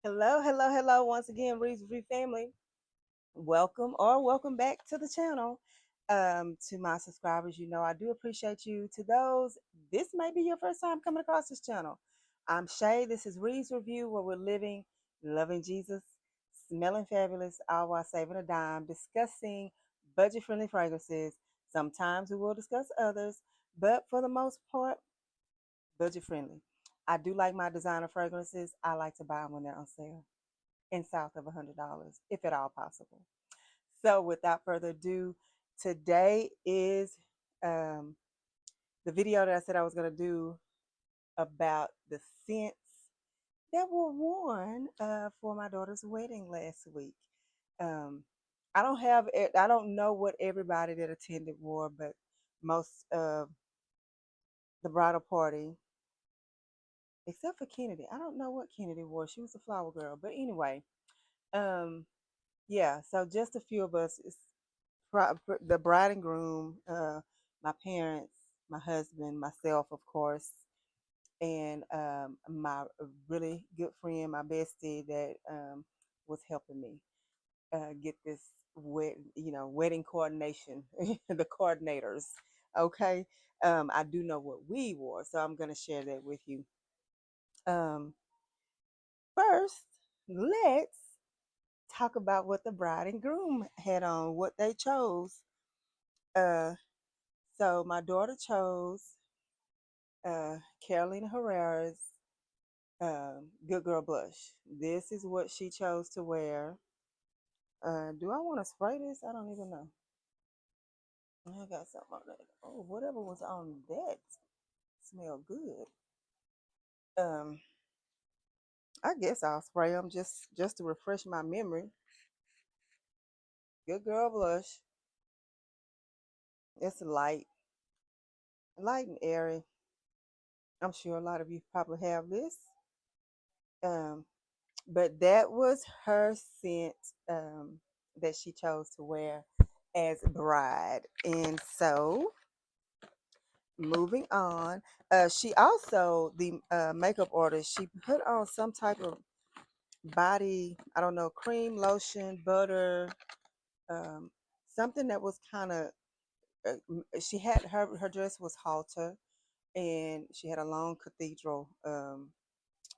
Hello, hello, hello. Once again, Reeves Review family. Welcome back to the channel. To my subscribers, I do appreciate you. To those, this may be your first time coming across this channel. I'm Shay. This is Reeves Review, where we're living, loving Jesus, smelling fabulous, all while saving a dime, discussing budget friendly fragrances. Sometimes we will discuss others, but for the most part, budget friendly. I do like my designer fragrances. I like to buy them when they're on sale and south of $100, if at all possible. So, without further ado, today is um, the video that I said I was going to do about the scents that were worn for my daughter's wedding last week. Um, I don't know what everybody that attended wore, but most of the bridal party, except for Kennedy, I don't know what Kennedy wore. She was a flower girl, but anyway, um, yeah. So just a few of us. The bride and groom, my parents, my husband, myself, of course, and my really good friend, my bestie, that was helping me get this wedding coordination, the coordinators. Okay, I do know what we wore, so I'm gonna share that with you. Um, First, let's talk about what the bride and groom had on, what they chose. Uh, So my daughter chose Carolina Herrera's Good Girl Blush. This is what she chose to wear. Do I want to spray this? I don't even know. I got something on that. Oh, whatever was on that smell good. Um, I guess I'll spray them just to refresh my memory. Good Girl Blush. It's light and airy. I'm sure a lot of you probably have this. Um, but that was her scent that she chose to wear as bride. And so, moving on, she also, the makeup artist, she put on some type of body, I don't know, cream, lotion, butter, um, something that was kind of, she had her dress was halter, and she had a long cathedral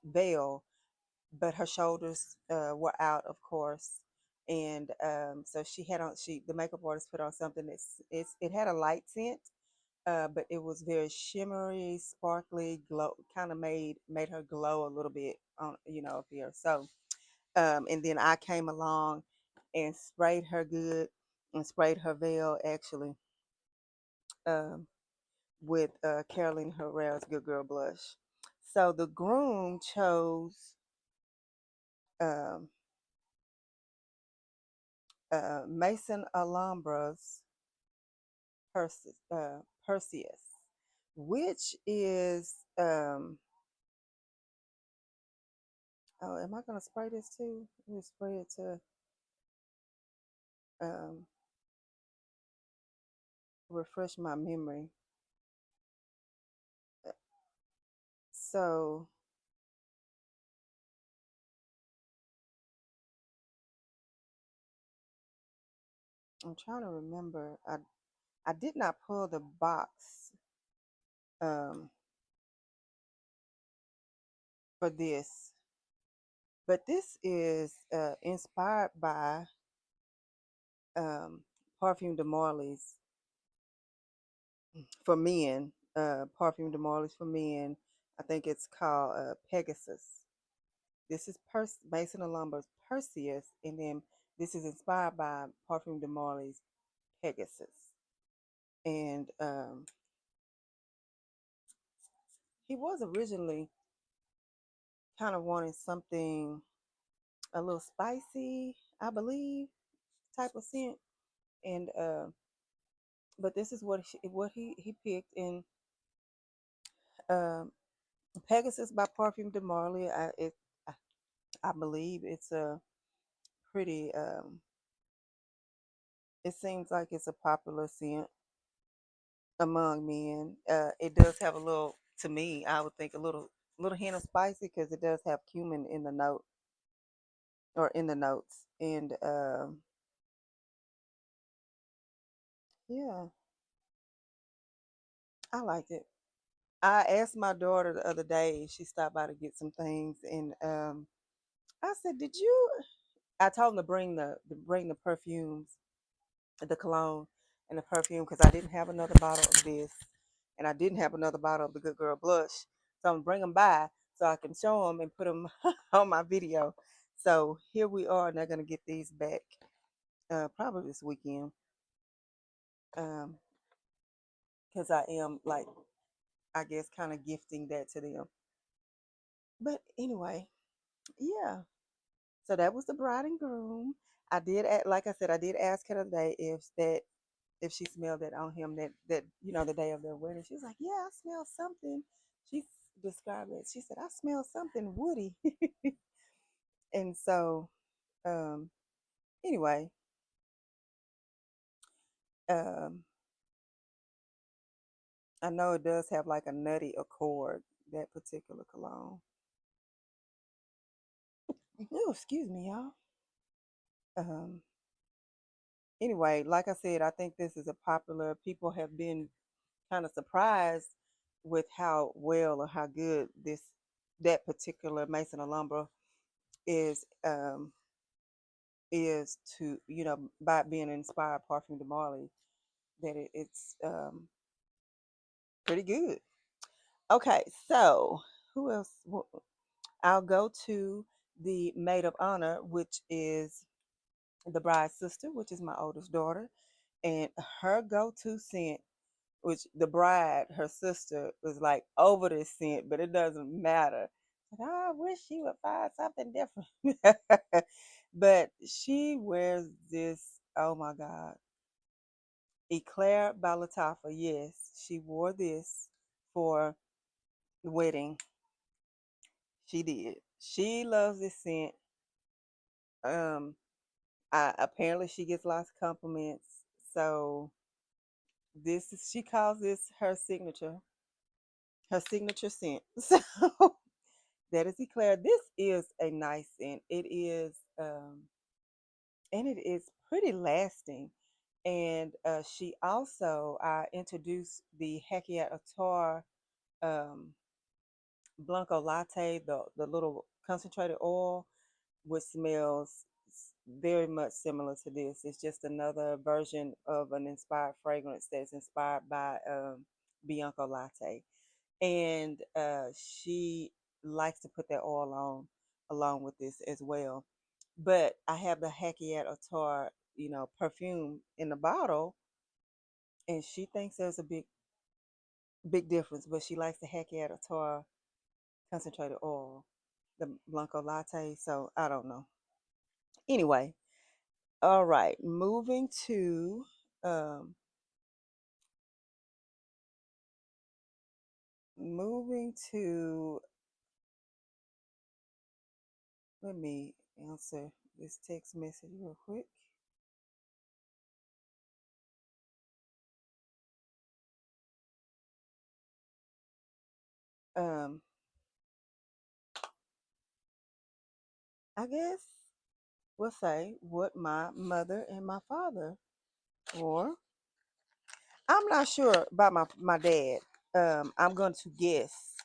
veil, but her shoulders were out, of course. And so she had on the makeup artist put on something it had a light scent, but it was very shimmery, sparkly, glow, kind of made her glow a little bit on up here. So and then I came along and sprayed her good and sprayed her veil actually um, with Caroline Herrera's Good Girl Blush. So the groom chose um, Mason Alhambra's Perseus, which is oh, am I gonna spray this too? Let me spray it to um, refresh my memory. So I'm trying to remember. I did not pull the box um, for this, but this is inspired by um, Parfume de Marley's for men. Parfume de Marley's for men. I think it's called Pegasus. This is Mason and Lumber's Perseus, and then this is inspired by Parfume de Marley's Pegasus. And he was originally kind of wanting something a little spicy, I believe, type of scent. And but this is what he picked. And um, Pegasus by Parfume de Marley. I, I believe it's a pretty. It seems like it's a popular scent among men. It does have a little, to me, I would think a little hint of spicy because it does have cumin in the note. or in the notes. And yeah, I liked it. I asked my daughter the other day, she stopped by to get some things, and I said, "Did you?" I told them to bring the perfumes, the cologne, and the perfume because I didn't have another bottle of this, and I didn't have another bottle of the Good Girl blush. So I'm gonna bring them by so I can show them and put them on my video. So here we are, and they're gonna get these back probably this weekend, because I am like, I guess, kind of gifting that to them. But anyway, yeah. So that was the bride and groom. Like I said, I did ask her today if she smelled that on him that the day of their wedding. She was like, "Yeah, I smell something." She described it. She said, "I smell something woody." And so, um, anyway, um, I know it does have like a nutty accord, that particular cologne. Oh, excuse me, y'all. Um, anyway, like I said, I think this is a popular. People have been kind of surprised with how well or how good that particular Mason Alhambra is is to by being inspired Parfum de Marley, that it's pretty good. Okay, so who else? I'll go to the maid of honor, which is the bride's sister, which is my oldest daughter, and her go-to scent, which the bride, her sister, was like over this scent, but it doesn't matter. Like, "Oh, I wish she would find something different." But she wears this, oh my God, Eclair by Lattafa. Yes, she wore this for the wedding. She did. She loves this scent. Um, apparently she gets lots of compliments. So she calls this her signature scent. So that is Eclair. This is a nice scent. It is, and it is pretty lasting. And she also, I introduced the Hakiat Attar um, Blanco Latte, the little concentrated oil, which smells very much similar to this. It's just another version of an inspired fragrance that's inspired by Bianco Latte. And she likes to put that oil on along with this as well. But I have the Hakiat Attar, perfume in the bottle, and she thinks there's a big difference, but she likes the Hakiat Attar concentrated oil, the Blanco Latte. So I don't know. Anyway, all right, um, moving to. Let me answer this text message real quick. Um, I guess we'll say what my mother and my father wore. I'm not sure about my dad. I'm going to guess.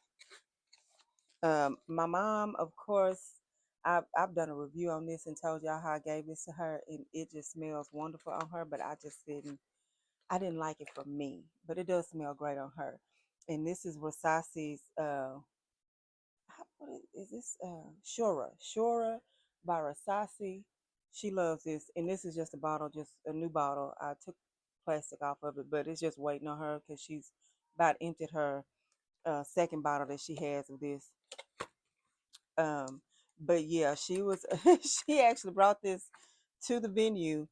My mom, of course, I've done a review on this and told y'all how I gave this to her, and it just smells wonderful on her. But I didn't like it for me, but it does smell great on her. And this is Versace's. What is this? Shura by Versace. She loves this, and this is just a bottle, just a new bottle. I took plastic off of it, but it's just waiting on her because she's about emptied her second bottle that she has of this. Um, but yeah, she was she actually brought this to the venue,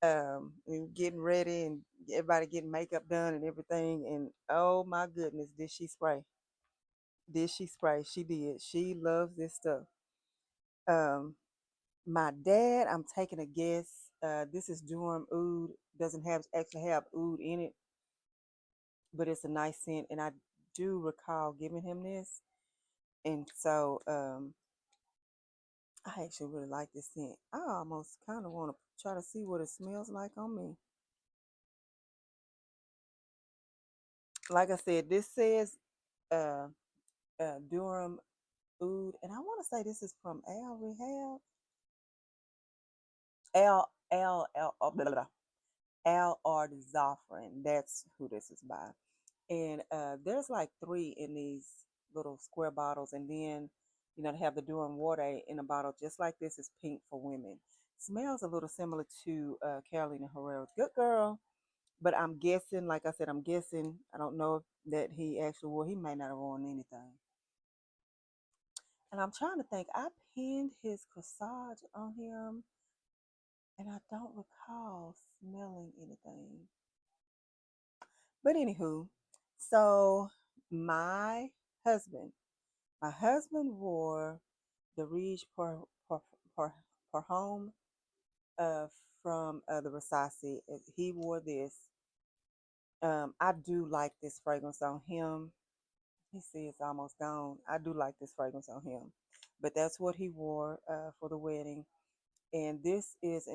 and getting ready and everybody getting makeup done and everything. And oh my goodness, did she spray? Did she spray? She did. She loves this stuff. Um, my dad, I'm taking a guess. This is Durham Oud. Doesn't have actually have oud in it, but it's a nice scent, and I do recall giving him this. And so I actually really like this scent. I almost kind of want to try to see what it smells like on me. Like I said, this says uh, Durham Oud, and I want to say this is from Al Rehab. Blah, blah, blah. Al Ard Zafran. That's who this is by. And there's like three in these little square bottles, and then they have the Durham water in a bottle just like this. Is pink for women. Smells a little similar to Carolina Herrera's Good Girl, but I'm guessing, like I said, I'm guessing. I don't know if that he actually wore. He may not have worn anything. And I'm trying to think. I pinned his corsage on him, and I don't recall smelling anything. But anywho, so my husband, my husband wore the Rouge per home uh, from the Versace. He wore this. I do like this fragrance on him. He see it's almost gone. I do like this fragrance on him, but that's what he wore for the wedding. And this is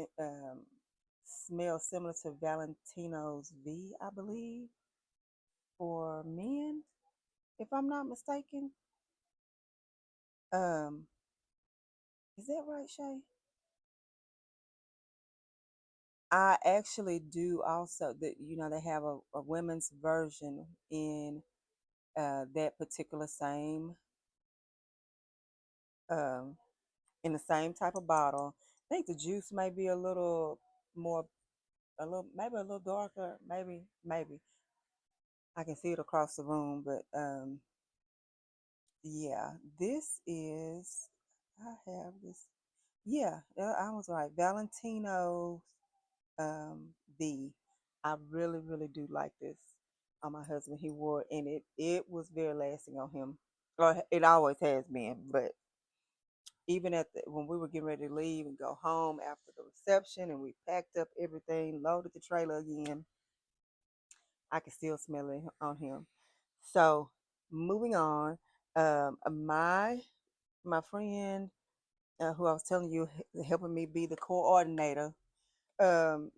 smells similar to Valentino's V, I believe, for men, if I'm not mistaken. Um, is that right, Shay? I actually do also that they have a women's version that particular same um in the same type of bottle. I think the juice may be a little more maybe a little darker, maybe. I can see it across the room, but yeah, this is I have this. Yeah, I was right. Valentino um V. I really, really do like this on my husband. He wore it, and it was very lasting on him. Or it always has been. But even when we were getting ready to leave and go home after the reception, and we packed up everything, loaded the trailer again, I could still smell it on him. So moving on, my friend who I was telling you helping me be the coordinator,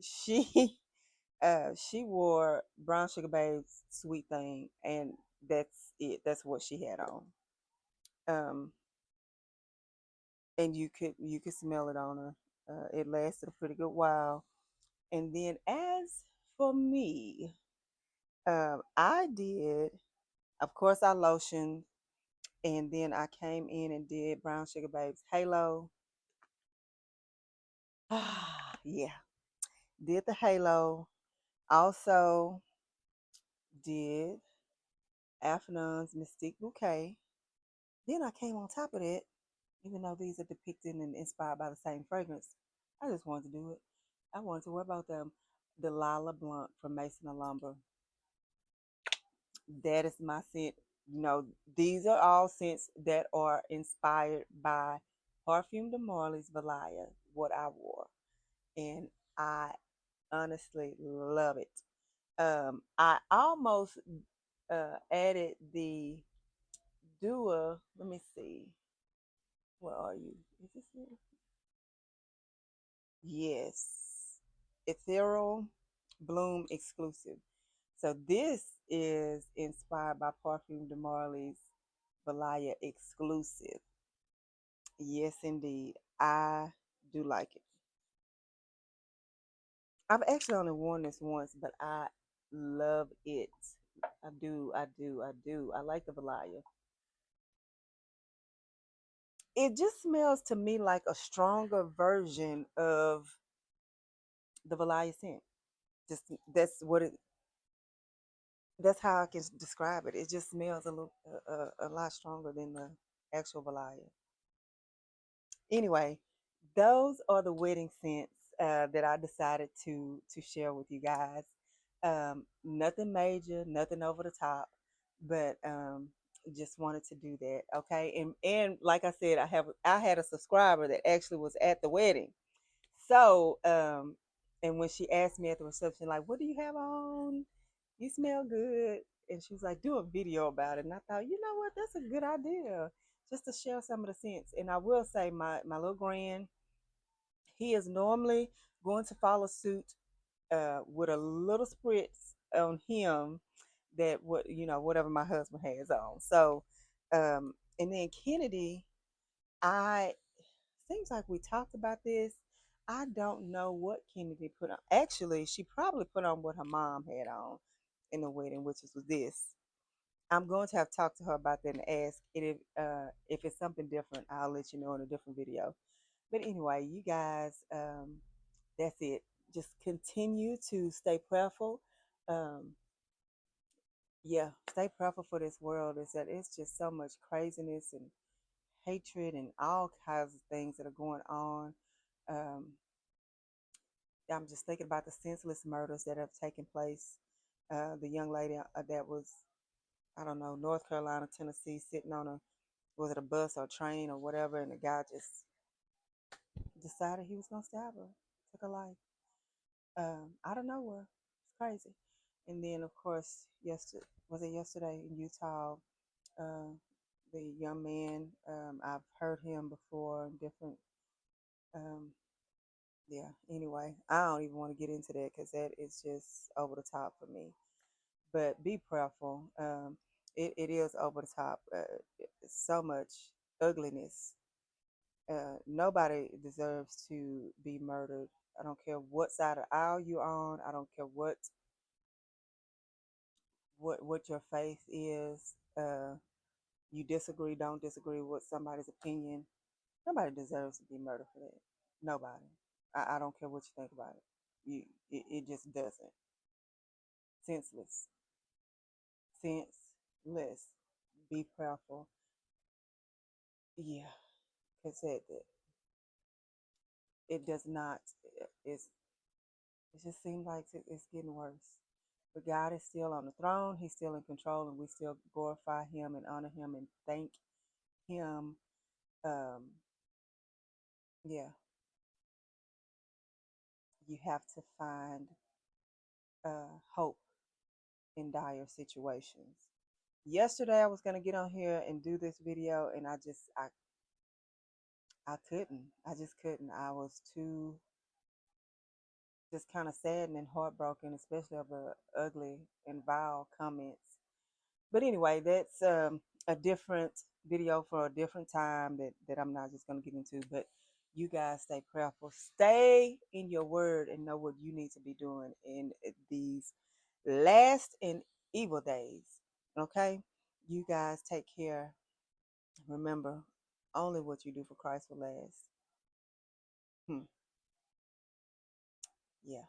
she she wore Brown Sugar Babe's Sweet Thing, and that's it. That's what she had on. Um, and you could smell it on her. It lasted a pretty good while. And then as for me, I did, of course, I lotioned, and then I came in and did Brown Sugar Babe's Halo. Yeah, did the Halo. Also did Afnan's Mystique Bouquet. Then I came on top of that, even though these are depicted and inspired by the same fragrance. I just wanted to do it. I wanted to. What about the Lila Blunt from Mason and Lumber? That is my scent. These are all scents that are inspired by Parfume de Marly's Valaya, what I wore. And I honestly love it. I almost added the Dua. Let me see. Where are you? Is this it? Yes. Ethereal Bloom exclusive. So this is inspired by Parfume de Marly's Valaya exclusive. Yes, indeed. I do like it. I've actually only worn this once, but I love it. I do, I do, I do. I like the Valaya. It just smells to me like a stronger version of the Valaya scent. Just that's how I can describe it. It just smells a lot stronger than the actual Valaya. Anyway, those are the wedding scents that I decided to share with you guys. Nothing major, nothing over the top, but just wanted to do that. Okay, and like I said, I had a subscriber that actually was at the wedding. So and when she asked me at the reception, like, "What do you have on? You smell good." And she was like, "Do a video about it." And I thought, you know what, that's a good idea. just to share some of the sense. And I will say, my little grand, he is normally going to follow suit with a little spritz on him that what whatever my husband has on. So, and then Kennedy, I seems like we talked about this. I don't know what Kennedy put on. Actually, she probably put on what her mom had on in the wedding, which was this. I'm going to have talked to her about that and ask if it's something different. I'll let you know in a different video. But anyway, you guys, that's it. Just continue to stay prayerful. Um, yeah, stay prayerful for this world. Is that it's just so much craziness and hatred and all kinds of things that are going on. Um, I'm just thinking about the senseless murders that have taken place. The young lady that was, I don't know, North Carolina, Tennessee, sitting on a, was it a bus or a train or whatever, and the guy just decided he was gonna stab her, took her life, out of nowhere. It's crazy. And then, of course, yesterday was it yesterday in Utah? Uh, the young man, I've heard him before in different. Um, yeah. Anyway, I don't even want to get into that because that is just over the top for me. But be prayerful. It is over the top. So much ugliness. Nobody deserves to be murdered. I don't care what side of the aisle you're on. I don't care what your faith is. You disagree, don't disagree with somebody's opinion. Nobody deserves to be murdered for that. Nobody. I don't care what you think about it. It just doesn't. Senseless. Senseless. Be prayerful. Yeah, because it does not. It's it just seems like it's getting worse. But God is still on the throne. He's still in control, and we still glorify Him and honor Him and thank Him. Um, yeah, you have to find hope in dire situations. Yesterday, I was gonna get on here and do this video, and I couldn't. I just couldn't. I was too just kind of saddened and heartbroken, especially of the ugly and vile comments. But anyway, that's a different video for a different time that I'm not just going to get into. But you guys stay prayerful, stay in your word, and know what you need to be doing in these last and evil days. Okay? You guys take care. Remember, only what you do for Christ will last. Hmm. Yeah.